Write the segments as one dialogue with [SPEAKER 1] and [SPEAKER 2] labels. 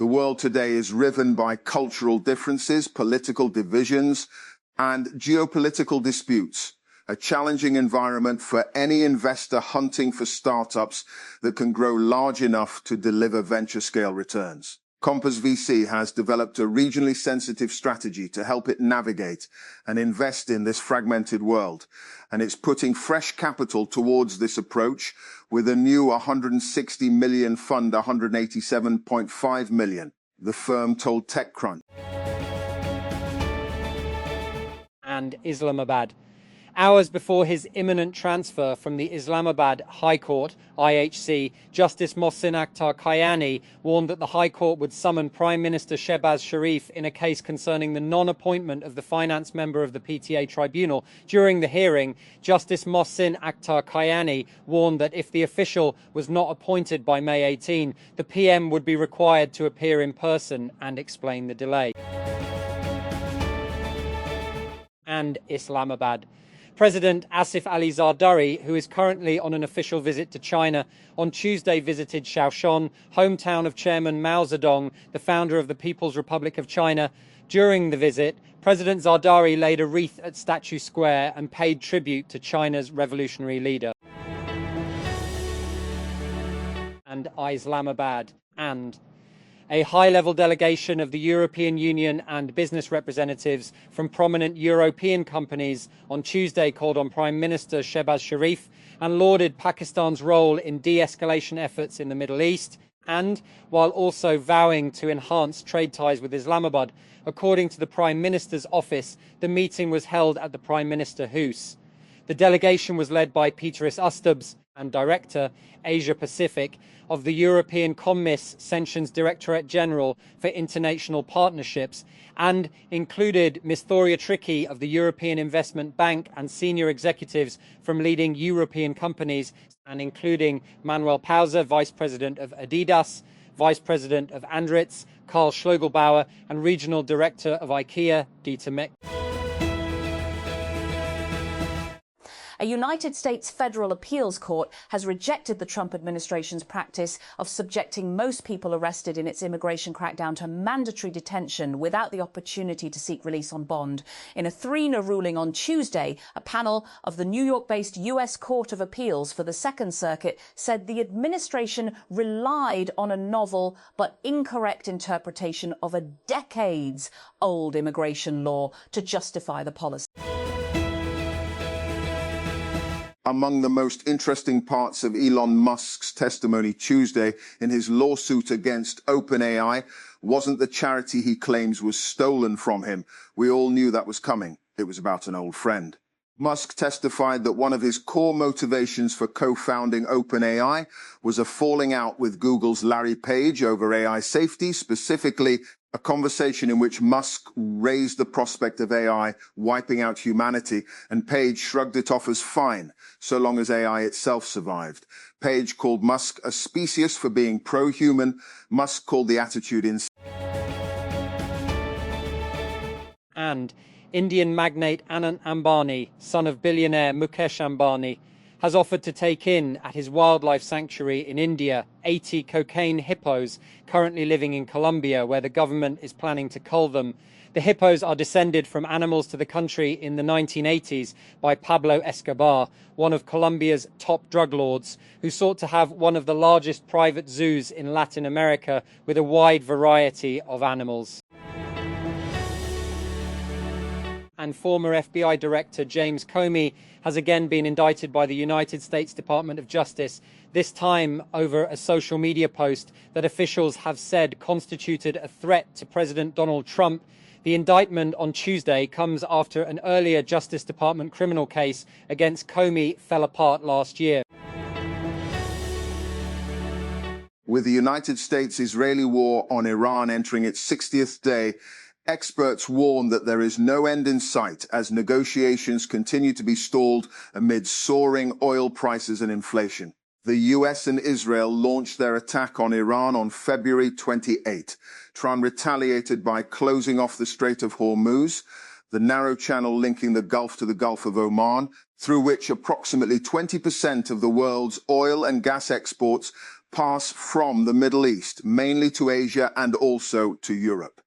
[SPEAKER 1] The world today is riven by cultural differences, political divisions, and geopolitical disputes. A challenging environment for any investor hunting for startups that can grow large enough to deliver venture-scale returns. Compass VC has developed a regionally sensitive strategy to help it navigate and invest in this fragmented world, and it's putting fresh capital towards this approach with a new 160 million fund, 187.5 million, the firm told TechCrunch.
[SPEAKER 2] And Islamabad. Hours before his imminent transfer from the Islamabad High Court, IHC, Justice Mohsin Akhtar Kayani warned that the High Court would summon Prime Minister Shehbaz Sharif in a case concerning the non-appointment of the finance member of the PTA tribunal. During the hearing, Justice Mohsin Akhtar Kayani warned that if the official was not appointed by May 18, the PM would be required to appear in person and explain the delay. And Islamabad. President Asif Ali Zardari, who is currently on an official visit to China, on Tuesday visited Shaoxing, hometown of Chairman Mao Zedong, the founder of the People's Republic of China. During the visit, President Zardari laid a wreath at Statue Square and paid tribute to China's revolutionary leader. And Islamabad. And a high-level delegation of the European Union and business representatives from prominent European companies on Tuesday called on Prime Minister Shehbaz Sharif and lauded Pakistan's role in de-escalation efforts in the Middle East, and while also vowing to enhance trade ties with Islamabad. According to the Prime Minister's office, the meeting was held at the Prime Minister House. The delegation was led by Peteris Ustabs and Director, Asia Pacific, of the European Commiss Sanctions Directorate General for International Partnerships, and included Ms. Thoria Tricky of the European Investment Bank and senior executives from leading European companies, and including Manuel Pauser, Vice President of Adidas, Vice President of Andritz, Karl Schlogelbauer, and Regional Director of IKEA, Dieter Meck.
[SPEAKER 3] A United States federal appeals court has rejected the Trump administration's practice of subjecting most people arrested in its immigration crackdown to mandatory detention without the opportunity to seek release on bond. In a 3-0 ruling on Tuesday, a panel of the New York-based U.S. Court of Appeals for the Second Circuit said the administration relied on a novel but incorrect interpretation of a decades-old immigration law to justify the policy.
[SPEAKER 1] Among the most interesting parts of Elon Musk's testimony Tuesday in his lawsuit against OpenAI wasn't the charity he claims was stolen from him. We all knew that was coming. It was about an old friend. Musk testified that one of his core motivations for co-founding OpenAI was a falling out with Google's Larry Page over AI safety, specifically a conversation in which Musk raised the prospect of AI wiping out humanity, and Page shrugged it off as fine, so long as AI itself survived. Page called Musk a specious for being pro-human. Musk called the attitude insane.
[SPEAKER 2] And Indian magnate Anand Ambani, son of billionaire Mukesh Ambani, has offered to take in at his wildlife sanctuary in India 80 cocaine hippos currently living in Colombia, where the government is planning to cull them. The hippos are descended from animals to the country in the 1980s by Pablo Escobar, one of Colombia's top drug lords, who sought to have one of the largest private zoos in Latin America with a wide variety of animals. And former FBI Director James Comey has again been indicted by the United States Department of Justice, this time over a social media post that officials have said constituted a threat to President Donald Trump. The indictment on Tuesday comes after an earlier Justice Department criminal case against Comey fell apart last year.
[SPEAKER 1] With the United States-Israeli war on Iran entering its 60th day, experts warn that there is no end in sight as negotiations continue to be stalled amid soaring oil prices and inflation. The US and Israel launched their attack on Iran on February 28. Iran retaliated by closing off the Strait of Hormuz, the narrow channel linking the Gulf to the Gulf of Oman, through which approximately 20% of the world's oil and gas exports pass from the Middle East, mainly to Asia and also to Europe.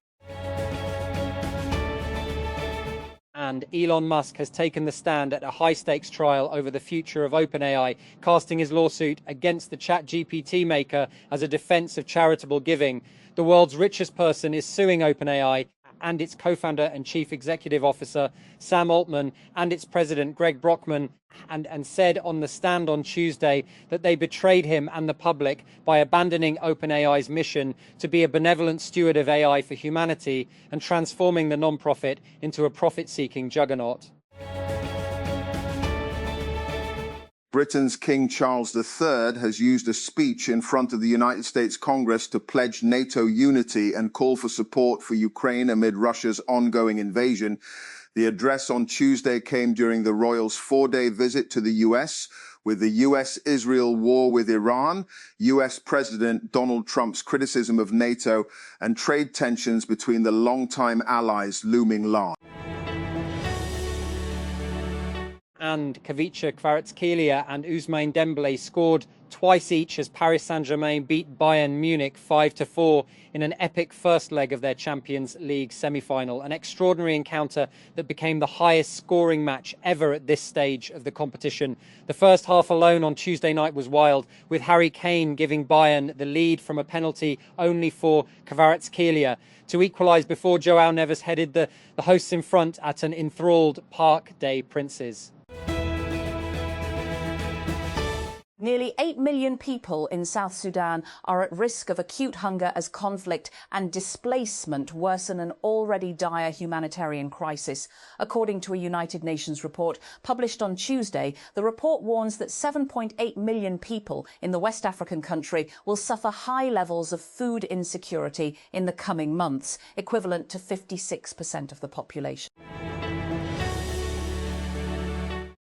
[SPEAKER 2] And Elon Musk has taken the stand at a high-stakes trial over the future of OpenAI, casting his lawsuit against the ChatGPT maker as a defense of charitable giving. The world's richest person is suing OpenAI and its co-founder and chief executive officer, Sam Altman, and its president, Greg Brockman, and said on the stand on Tuesday that they betrayed him and the public by abandoning OpenAI's mission to be a benevolent steward of AI for humanity and transforming the non-profit into a profit-seeking juggernaut.
[SPEAKER 1] Britain's King Charles III has used a speech in front of the United States Congress to pledge NATO unity and call for support for Ukraine amid Russia's ongoing invasion. The address on Tuesday came during the royals' four-day visit to the US, with the US-Israel war with Iran, US President Donald Trump's criticism of NATO, and trade tensions between the longtime allies looming large.
[SPEAKER 2] And Kavicha Kvaratskhelia and Ousmane Dembele scored twice each as Paris Saint-Germain beat Bayern Munich 5-4 in an epic first leg of their Champions League semi-final, an extraordinary encounter that became the highest scoring match ever at this stage of the competition. The first half alone on Tuesday night was wild, with Harry Kane giving Bayern the lead from a penalty only for Kvaratskhelia to equalise before Joao Neves headed the hosts in front at an enthralled Parc des Princes.
[SPEAKER 3] Nearly 8 million people in South Sudan are at risk of acute hunger as conflict and displacement worsen an already dire humanitarian crisis. According to a United Nations report published on Tuesday, the report warns that 7.8 million people in the West African country will suffer high levels of food insecurity in the coming months, equivalent to 56% of the population.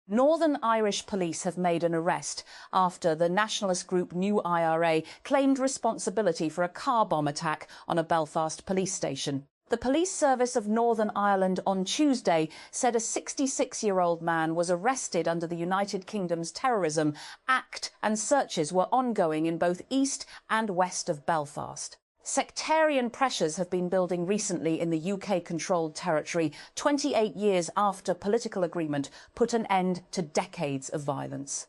[SPEAKER 3] Northern Irish police have made an arrest after the nationalist group New IRA claimed responsibility for a car bomb attack on a Belfast police station. The Police Service of Northern Ireland on Tuesday said a 66-year-old man was arrested under the United Kingdom's Terrorism Act, and searches were ongoing in both east and west of Belfast. Sectarian pressures have been building recently in the UK-controlled territory, 28 years after political agreement put an end to decades of violence.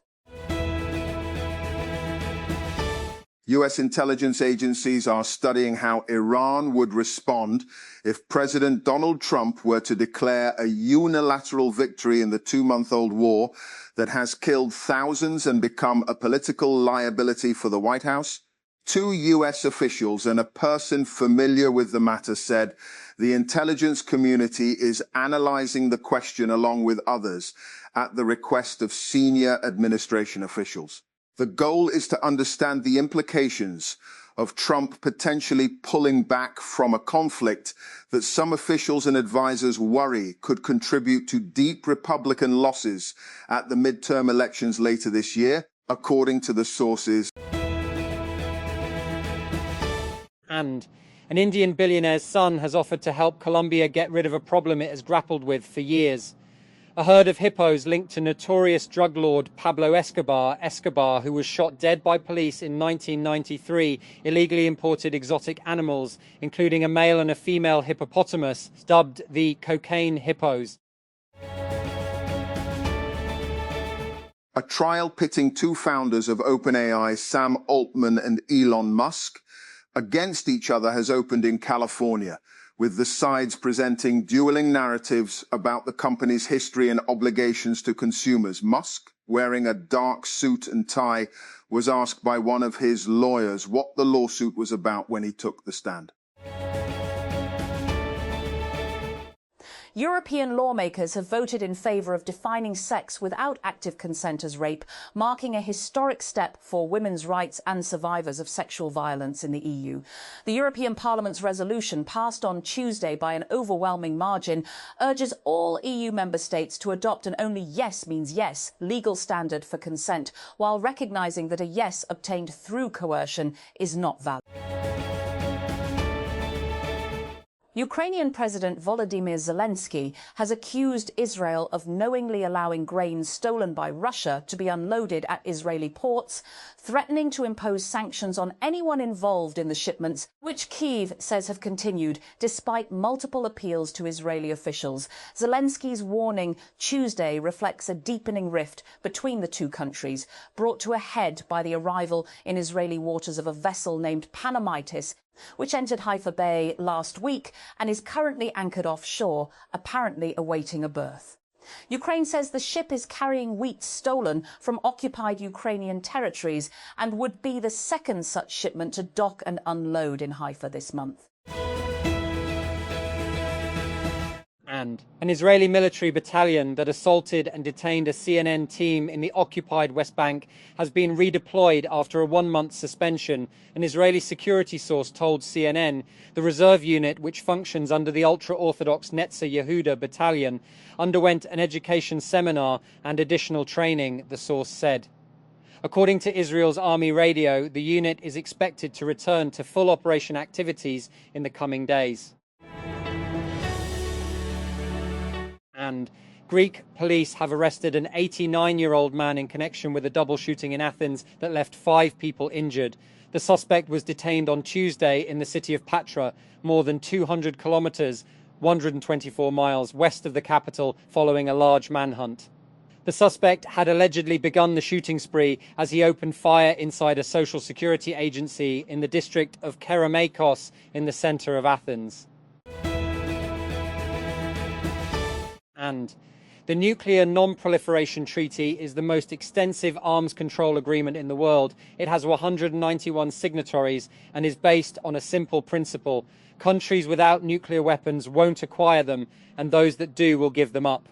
[SPEAKER 1] US intelligence agencies are studying how Iran would respond if President Donald Trump were to declare a unilateral victory in the two-month-old war that has killed thousands and become a political liability for the White House. Two US officials and a person familiar with the matter said the intelligence community is analyzing the question along with others at the request of senior administration officials. The goal is to understand the implications of Trump potentially pulling back from a conflict that some officials and advisors worry could contribute to deep Republican losses at the midterm elections later this year, according to the sources.
[SPEAKER 2] And an Indian billionaire's son has offered to help Colombia get rid of a problem it has grappled with for years. A herd of hippos linked to notorious drug lord Pablo Escobar, who was shot dead by police in 1993, illegally imported exotic animals, including a male and a female hippopotamus, dubbed the cocaine hippos.
[SPEAKER 1] A trial pitting two founders of OpenAI, Sam Altman and Elon Musk, against each other has opened in California, with the sides presenting dueling narratives about the company's history and obligations to consumers. Musk, wearing a dark suit and tie, was asked by one of his lawyers what the lawsuit was about when he took the stand.
[SPEAKER 3] European lawmakers have voted in favour of defining sex without active consent as rape, marking a historic step for women's rights and survivors of sexual violence in the EU. The European Parliament's resolution, passed on Tuesday by an overwhelming margin, urges all EU member states to adopt an only yes means yes legal standard for consent, while recognising that a yes obtained through coercion is not valid. Ukrainian President Volodymyr Zelensky has accused Israel of knowingly allowing grain stolen by Russia to be unloaded at Israeli ports, threatening to impose sanctions on anyone involved in the shipments, which Kyiv says have continued despite multiple appeals to Israeli officials. Zelensky's warning Tuesday reflects a deepening rift between the two countries, brought to a head by the arrival in Israeli waters of a vessel named Panamitis, which entered Haifa Bay last week and is currently anchored offshore, apparently awaiting a berth. Ukraine says the ship is carrying wheat stolen from occupied Ukrainian territories and would be the second such shipment to dock and unload in Haifa this month.
[SPEAKER 2] And an Israeli military battalion that assaulted and detained a CNN team in the occupied West Bank has been redeployed after a 1-month suspension. An Israeli security source told CNN the reserve unit, which functions under the ultra-Orthodox Netzer Yehuda battalion, underwent an education seminar and additional training, the source said. According to Israel's army radio, the unit is expected to return to full operation activities in the coming days. And Greek police have arrested an 89-year-old man in connection with a double shooting in Athens that left 5 people injured. The suspect was detained on Tuesday in the city of Patra, more than 200 kilometers, 124 miles west of the capital, following a large manhunt. The suspect had allegedly begun the shooting spree as he opened fire inside a social security agency in the district of Kerameikos in the center of Athens. And the Nuclear Non-Proliferation Treaty is the most extensive arms control agreement in the world. It has 191 signatories and is based on a simple principle. Countries without nuclear weapons won't acquire them, and those that do will give them up.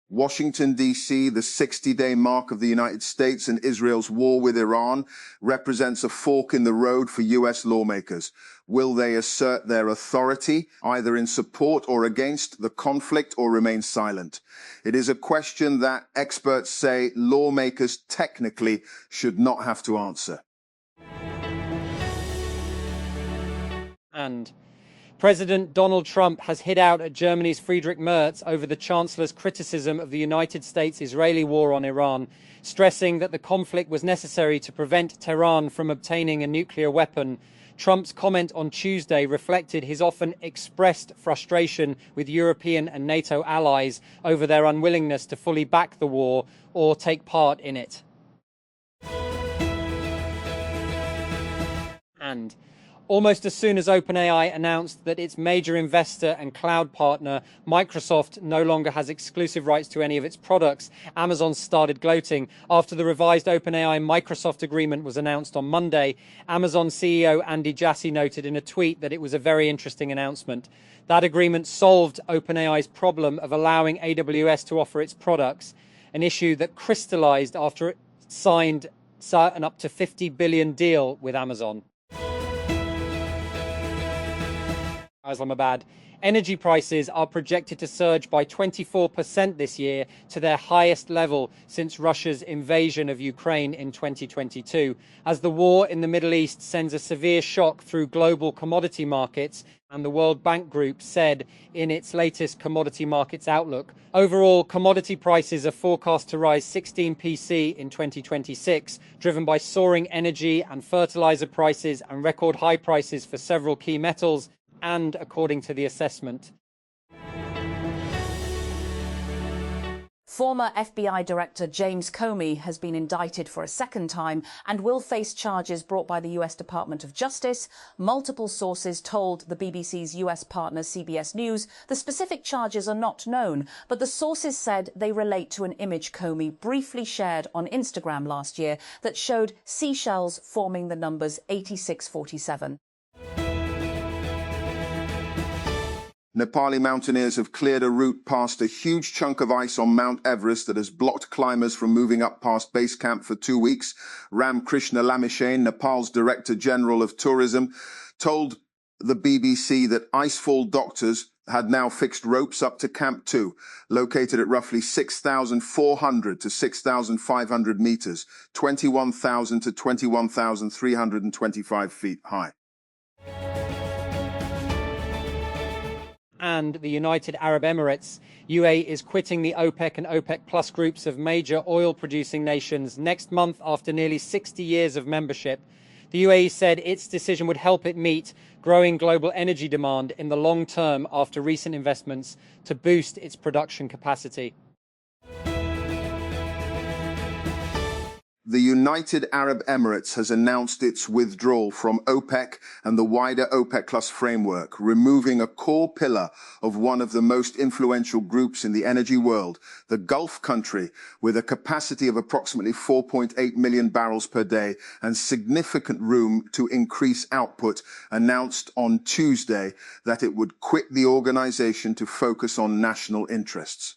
[SPEAKER 1] Washington, D.C., the 60-day mark of the United States and Israel's war with Iran, represents a fork in the road for U.S. lawmakers. Will they assert their authority, either in support or against the conflict, or remain silent? It is a question that experts say lawmakers technically should not have to answer.
[SPEAKER 2] And President Donald Trump has hit out at Germany's Friedrich Merz over the Chancellor's criticism of the United States-Israeli war on Iran, stressing that the conflict was necessary to prevent Tehran from obtaining a nuclear weapon. Trump's comment on Tuesday reflected his often expressed frustration with European and NATO allies over their unwillingness to fully back the war or take part in it. And almost as soon as OpenAI announced that its major investor and cloud partner, Microsoft, no longer has exclusive rights to any of its products, Amazon started gloating. After the revised OpenAI-Microsoft agreement was announced on Monday, Amazon CEO Andy Jassy noted in a tweet that it was a very interesting announcement. That agreement solved OpenAI's problem of allowing AWS to offer its products, an issue that crystallized after it signed an up to $50 billion deal with Amazon. Islamabad. Energy prices are projected to surge by 24% this year to their highest level since Russia's invasion of Ukraine in 2022. As the war in the Middle East sends a severe shock through global commodity markets, and the World Bank Group said in its latest commodity markets outlook, overall commodity prices are forecast to rise 16% in 2026, driven by soaring energy and fertilizer prices and record high prices for several key metals. And according to the assessment,
[SPEAKER 3] former FBI Director James Comey has been indicted for a second time and will face charges brought by the US Department of Justice. Multiple sources told the BBC's US partner CBS News the specific charges are not known, but the sources said they relate to an image Comey briefly shared on Instagram last year that showed seashells forming the numbers 8647.
[SPEAKER 1] Nepali mountaineers have cleared a route past a huge chunk of ice on Mount Everest that has blocked climbers from moving up past base camp for 2 weeks. Ram Krishna Lamishain, Nepal's Director General of Tourism, told the BBC that icefall doctors had now fixed ropes up to Camp 2, located at roughly 6,400 to 6,500 meters, 21,000 to 21,325 feet high.
[SPEAKER 2] and the United Arab Emirates. UAE is quitting the OPEC and OPEC Plus groups of major oil-producing nations next month after nearly 60 years of membership. The UAE said its decision would help it meet growing global energy demand in the long term after recent investments to boost its production capacity.
[SPEAKER 1] The United Arab Emirates has announced its withdrawal from OPEC and the wider OPEC Plus framework, removing a core pillar of one of the most influential groups in the energy world, the Gulf country, with a capacity of approximately 4.8 million barrels per day and significant room to increase output, announced on Tuesday that it would quit the organization to focus on national interests.